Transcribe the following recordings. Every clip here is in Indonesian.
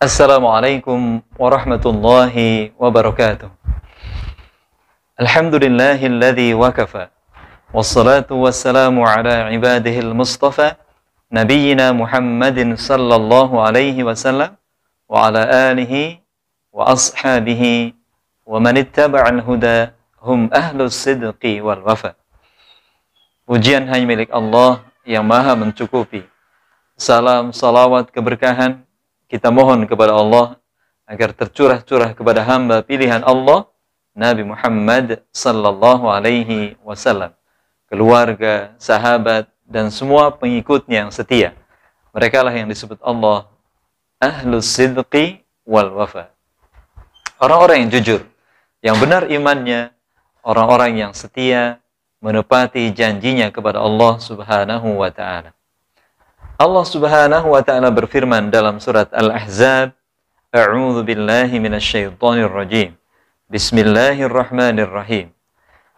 Assalamualaikum warahmatullahi wabarakatuh. Alhamdulillahilladzi wakafa. Wassalatu wassalamu ala ibadihil mustafa. Nabiyyina Muhammadin sallallahu alaihi wasallam. Wa ala alihi wa ashabihi. Wa man ittaba'al huda. Hum ahlus sidqi wal wafa. Pujian hanya milik Allah yang maha mencukupi. Salam, salawat, keberkahan kita mohon kepada Allah agar tercurah-curah kepada hamba pilihan Allah, Nabi Muhammad sallallahu alaihi wasallam, keluarga, sahabat, dan semua pengikutnya yang setia. Mereka lah yang disebut Allah ahlus sidqi wal wafa. Orang-orang yang jujur, yang benar imannya, orang-orang yang setia, menepati janjinya kepada Allah subhanahu wa ta'ala. Allah subhanahu wa ta'ala berfirman dalam surat Al-Ahzab, A'udzu billahi minasyaitonir rajim. Bismillahirrahmanirrahim.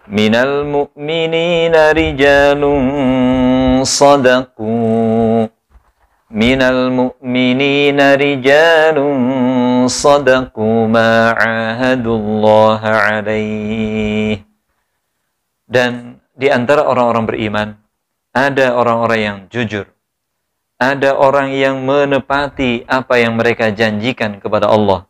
Minal mu'minina rijalun sadaqu. Minal mu'minina rijalun sadaqu ma'ahadullaha alaih. Dan di antara orang-orang beriman, ada orang-orang yang jujur. Ada orang yang menepati apa yang mereka janjikan kepada Allah.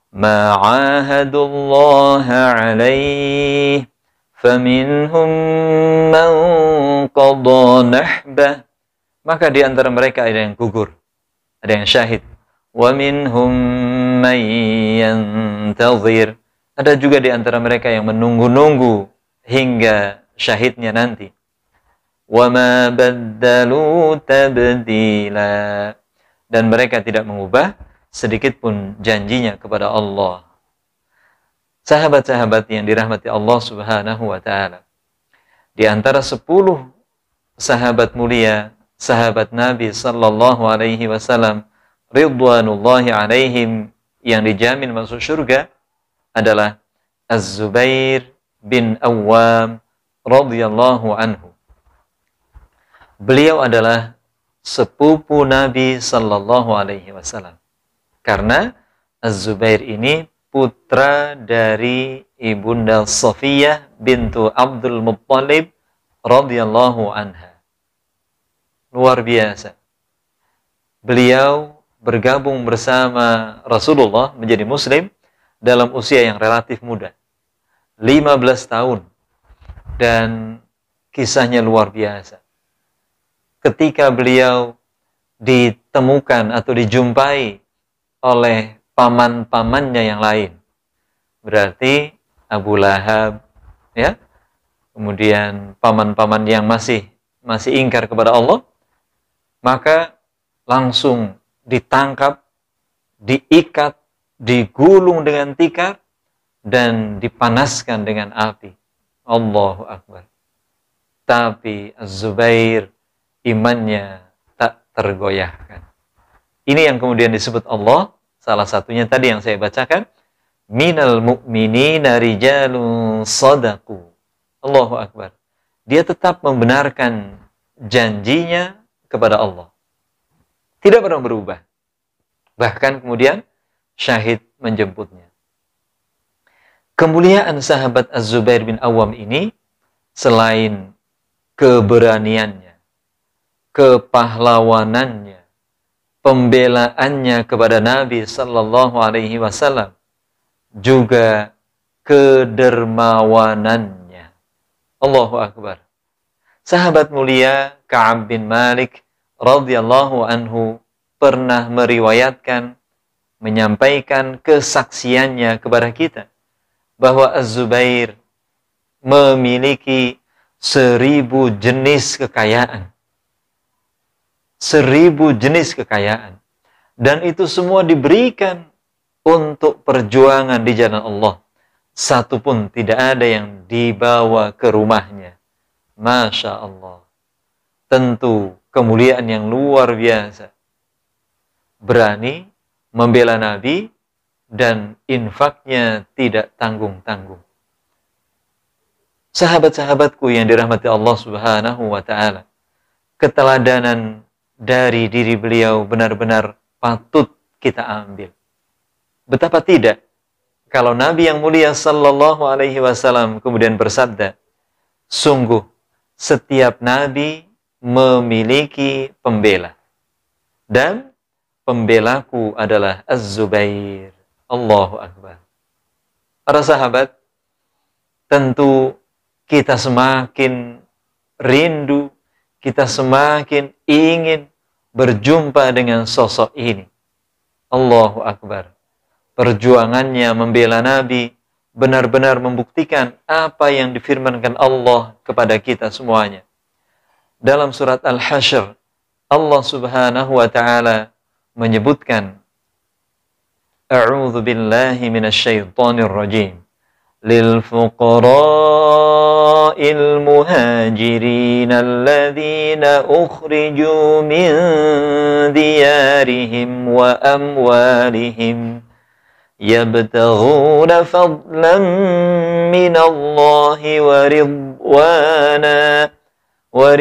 Ma'ahadullaha alaih. Faminhum man qadha nahbah. Maka di antara mereka ada yang gugur. Ada yang syahid. Wa minhum man yantazir. Ada juga di antara mereka yang menunggu-nunggu hingga syahidnya nanti. وَمَا بَدَّلُوا تَبْدِيلًا. Dan mereka tidak mengubah sedikit pun janjinya kepada Allah. Sahabat-sahabat yang dirahmati Allah subhanahu wa ta'ala, di antara 10 sahabat mulia, sahabat Nabi sallallahu alaihi wasallam ridwanullahi alaihim, yang dijamin masuk surga adalah Az-Zubair bin Awwam radhiyallahu anhu. Beliau adalah sepupu Nabi sallallahu alaihi wasallam. Karena Az-Zubair ini putra dari Ibunda Safiyah bintu Abdul Muttalib radhiyallahu anha. Luar biasa. Beliau bergabung bersama Rasulullah menjadi muslim dalam usia yang relatif muda. 15 tahun. Dan kisahnya luar biasa. Ketika beliau ditemukan atau dijumpai oleh paman-pamannya yang lain, berarti Abu Lahab, ya, kemudian paman-paman yang masih ingkar kepada Allah, maka langsung ditangkap, diikat, digulung dengan tikar, dan dipanaskan dengan api. Allahu Akbar. Tapi Az-Zubair imannya tak tergoyahkan. Ini yang kemudian disebut Allah, salah satunya tadi yang saya bacakan, minal mu'minina rijalun sadaqu. Allahu Akbar. Dia tetap membenarkan janjinya kepada Allah. Tidak pernah berubah. Bahkan kemudian syahid menjemputnya. Kemuliaan sahabat Az-Zubair bin Awwam ini, selain keberaniannya, kepahlawanannya, pembelaannya kepada Nabi sallallahu alaihi wasallam, juga kedermawanannya. Allahu Akbar. Sahabat mulia Ka'ab bin Malik radhiyallahu anhu pernah meriwayatkan, menyampaikan kesaksiannya kepada kita bahwa Az-Zubair memiliki 1000 jenis kekayaan. 1000 jenis kekayaan. Dan itu semua diberikan untuk perjuangan di jalan Allah. Satu pun tidak ada yang dibawa ke rumahnya. Masya Allah. Tentu kemuliaan yang luar biasa. Berani membela Nabi dan infaknya tidak tanggung-tanggung. Sahabat-sahabatku yang dirahmati Allah subhanahu wa ta'ala, keteladanan dari diri beliau benar-benar patut kita ambil. Betapa tidak kalau Nabi yang mulia sallallahu alaihi wasallam kemudian bersabda, sungguh setiap nabi memiliki pembela dan pembelaku adalah Az-Zubair. Allahu Akbar. Para sahabat, tentu kita semakin rindu, kita semakin ingin berjumpa dengan sosok ini. Allahu Akbar. Perjuangannya membela Nabi benar-benar membuktikan apa yang difirmankan Allah kepada kita semuanya. Dalam surat Al-Hasyr, Allah Subhanahu wa taala menyebutkan, A'udzu billahi minasyaitonir rajim. Lil fuqara'il muhajirin alladzina ukhriju min diyarihim wa amwalihim yabtaghuna fadlan minallahi wa ridwana wa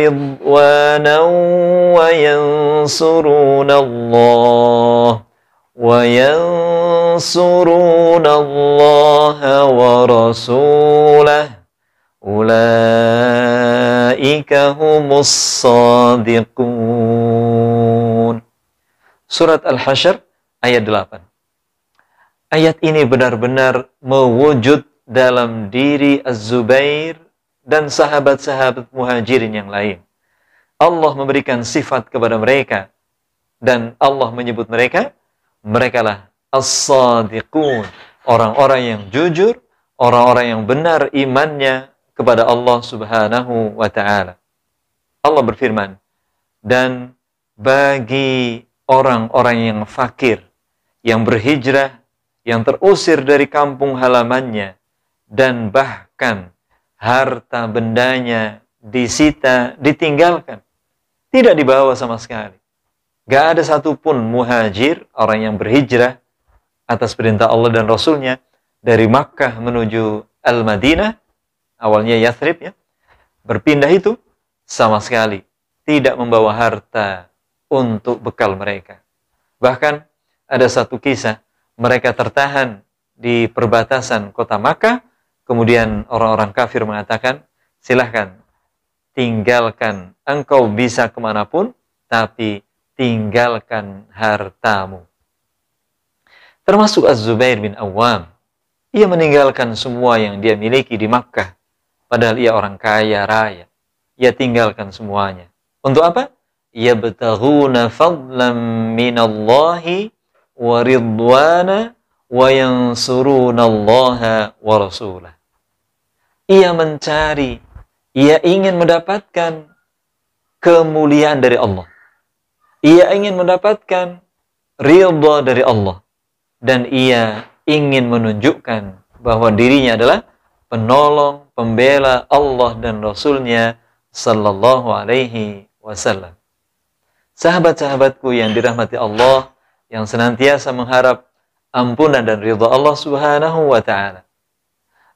yansuruna Allah wa rasulah ulaika humus shadiqun. Surat Al-Hasyr ayat 8. Ayat ini benar-benar mewujud dalam diri Az-Zubair dan sahabat-sahabat muhajirin yang lain. Allah memberikan sifat kepada mereka dan Allah menyebut mereka lah as-sadiqun, orang-orang yang jujur, orang-orang yang benar imannya kepada Allah Subhanahu wa taala. Allah berfirman, dan bagi orang-orang yang fakir, yang berhijrah, yang terusir dari kampung halamannya, dan bahkan harta bendanya disita, ditinggalkan, tidak dibawa sama sekali. Gak ada satupun muhajir, orang yang berhijrah atas perintah Allah dan Rasulnya dari Makkah menuju Al-Madinah, awalnya Yathrib ya, berpindah itu sama sekali tidak membawa harta untuk bekal mereka. Bahkan ada satu kisah, mereka tertahan di perbatasan kota Makkah, kemudian orang-orang kafir mengatakan, silahkan tinggalkan, engkau bisa kemanapun, tapi tinggalkan hartamu. Termasuk Az-Zubair bin Awam. Ia meninggalkan semua yang dia miliki di Makkah. Padahal ia orang kaya raya. Ia tinggalkan semuanya. Untuk apa? Yabtaghuna fadlan minallahi wa ridwana wa yansuruna Allaha wa rasulah. Ia mencari, ia ingin mendapatkan kemuliaan dari Allah. Ia ingin mendapatkan ridha dari Allah. Dan ia ingin menunjukkan bahwa dirinya adalah penolong, pembela Allah dan Rasulnya sallallahu alaihi wasallam. Sahabat-sahabatku yang dirahmati Allah, yang senantiasa mengharap ampunan dan ridha Allah Subhanahu wa taala.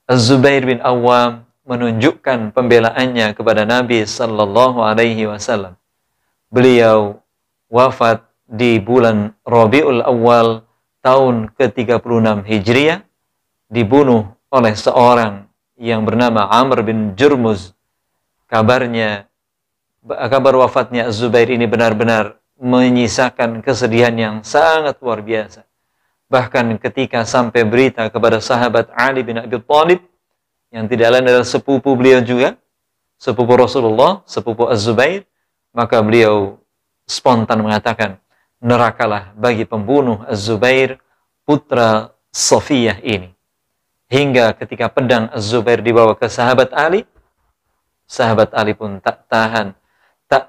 Az-Zubair bin Awam menunjukkan pembelaannya kepada Nabi sallallahu alaihi wasallam. Beliau wafat di bulan Rabiul Awal tahun ke-36 Hijriah, dibunuh oleh seorang yang bernama Amr bin Jurmuz. Kabar wafatnya Az-Zubair ini benar-benar menyisakan kesedihan yang sangat luar biasa. Bahkan ketika sampai berita kepada sahabat Ali bin Abi Thalib, yang tidak lain adalah sepupu beliau juga, sepupu Rasulullah, sepupu Az-Zubair, maka beliau spontan mengatakan, nerakalah bagi pembunuh Az-Zubair, putra Safiyah ini. Hingga ketika pedang Az-Zubair dibawa ke sahabat Ali pun tak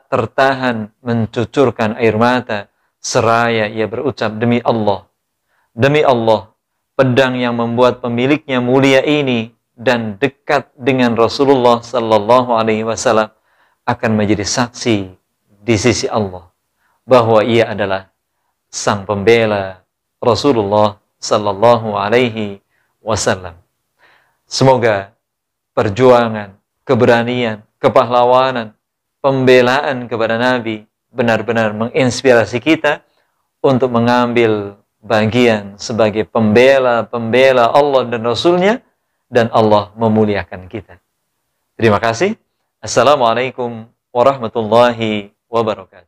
tertahan mencucurkan air mata, seraya ia berucap, demi Allah, pedang yang membuat pemiliknya mulia ini dan dekat dengan Rasulullah sallallahu alaihi wasallam akan menjadi saksi di sisi Allah bahwa ia adalah sang pembela Rasulullah sallallahu alaihi wasallam. Semoga perjuangan, keberanian, kepahlawanan, pembelaan kepada Nabi benar-benar menginspirasi kita untuk mengambil bagian sebagai pembela Allah dan Rasulnya, dan Allah memuliakan kita. Terima kasih. Assalamualaikum warahmatullahi wabarakatuh.